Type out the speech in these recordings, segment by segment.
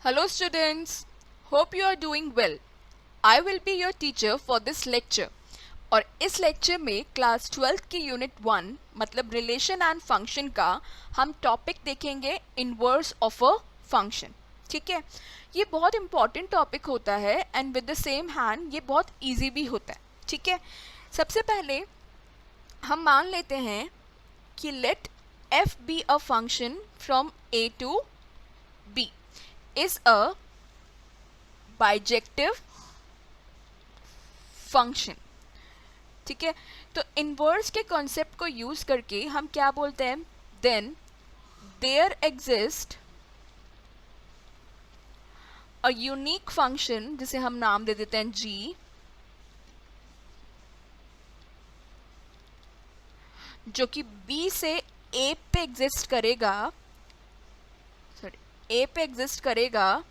Hello students, hope you are doing well. I will be your teacher for this lecture. और इस lecture में class 12 की unit 1 मतलब relation and function का हम टॉपिक देखेंगे इनवर्स ऑफ अ फंक्शन. ठीक है, ये बहुत इंपॉर्टेंट टॉपिक होता है and with the same hand ये बहुत इजी भी होता है. ठीक है, सबसे पहले हम मान लेते हैं कि let f be a function from a to b is a bijective function. ठीक है, तो इनवर्स के कॉन्सेप्ट को यूज करके हम क्या बोलते हैं, then there exist a unique function जिसे हम नाम दे देते हैं g, जो कि b से a पे एग्जिस्ट करेगा, a पे एग्जिस्ट करेगा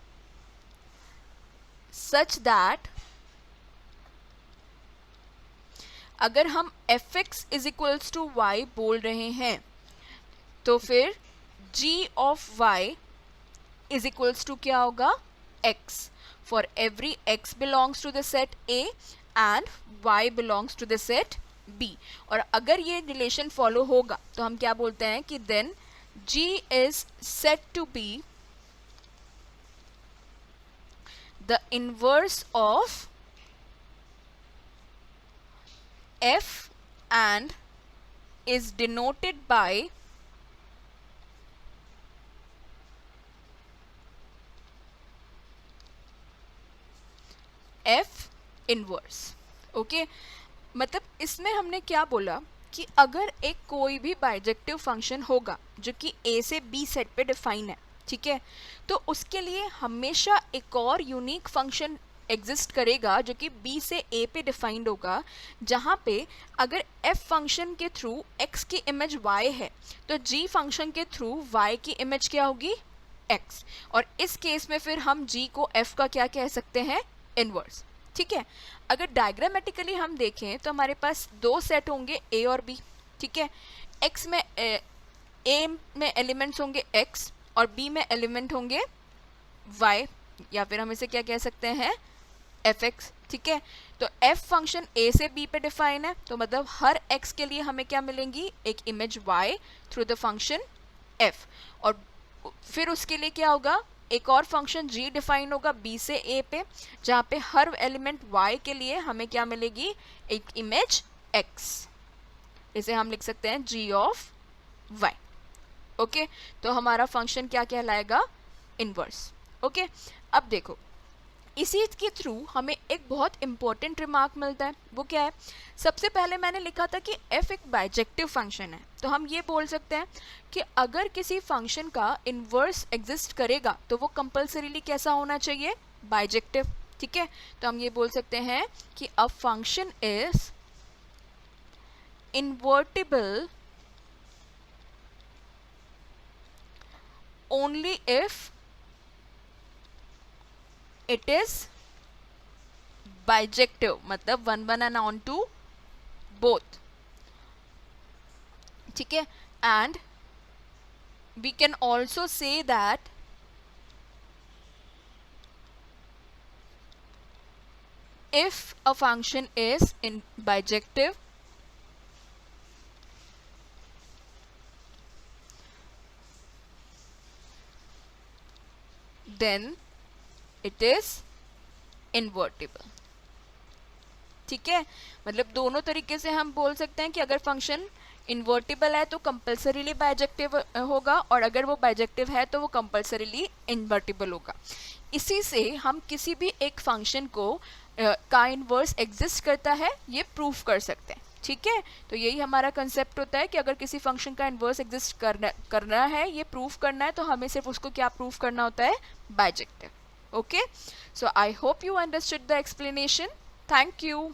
सच दैट अगर हम fx is equals to y बोल रहे हैं तो फिर g of y is equals to क्या होगा, x for every x belongs to the set a and y belongs to the set b. और अगर ये रिलेशन फॉलो होगा तो हम क्या बोलते हैं कि then g is set to be the inverse of f and is denoted by f inverse. Okay, मतलब इसमें हमने क्या बोला कि अगर एक कोई भी बाइजेक्टिव फंक्शन होगा जो कि a से b सेट पे डिफाइन है, ठीक है, तो उसके लिए हमेशा एक और यूनिक फंक्शन एग्जिस्ट करेगा जो कि b से a पे डिफाइंड होगा, जहाँ पे अगर f फंक्शन के थ्रू x की इमेज y है तो g फंक्शन के थ्रू y की इमेज क्या होगी, x. और इस केस में फिर हम g को f का क्या कह सकते हैं, इनवर्स. ठीक है, अगर डायग्रामेटिकली हम देखें तो हमारे पास दो सेट होंगे a और b. ठीक है, x में a में एलिमेंट्स होंगे x और b में एलिमेंट होंगे y, या फिर हम इसे क्या कह सकते हैं, fx. ठीक है, तो f फंक्शन a से b पे डिफाइन है, तो मतलब हर x के लिए हमें क्या मिलेंगी, एक image y through the function f. और फिर उसके लिए क्या होगा, एक और फंक्शन g डिफाइन होगा b से a पे, जहाँ पे हर एलिमेंट y के लिए हमें क्या मिलेगी, एक इमेज x. इसे हम लिख सकते हैं g ऑफ y. ओके, तो हमारा फंक्शन क्या कहलाएगा, इनवर्स. ओके, अब देखो इसी के थ्रू हमें एक बहुत इंपॉर्टेंट रिमार्क मिलता है. वो क्या है, सबसे पहले मैंने लिखा था कि f एक बाइजेक्टिव फंक्शन है, तो हम ये बोल सकते हैं कि अगर किसी फंक्शन का इनवर्स एग्जिस्ट करेगा तो वो कंपल्सरीली कैसा होना चाहिए, बाइजेक्टिव. ठीक है, तो हम ये बोल सकते हैं कि a function is invertible only if it is bijective, मतलब 1 and on to both. ठीक है, and we can also say that if a function is in bijective then it is invertible. ठीक है, मतलब दोनों तरीके से हम बोल सकते हैं कि अगर फंक्शन इन्वर्टिबल है तो कंपल्सरीली बाइजेक्टिव होगा, और अगर वो बाइजेक्टिव है तो वो कंपल्सरीली इन्वर्टिबल होगा. इसी से हम किसी भी एक फंक्शन को का इन्वर्स एग्जिस्ट करता है ये प्रूफ कर सकते हैं. ठीक है, तो यही हमारा कंसेप्ट होता है कि अगर किसी फंक्शन का इन्वर्स एग्जिस्ट करना है, ये प्रूफ करना है, तो हमें सिर्फ उसको क्या प्रूफ करना होता है, bijective. Okay, so I hope you understood the explanation. Thank you.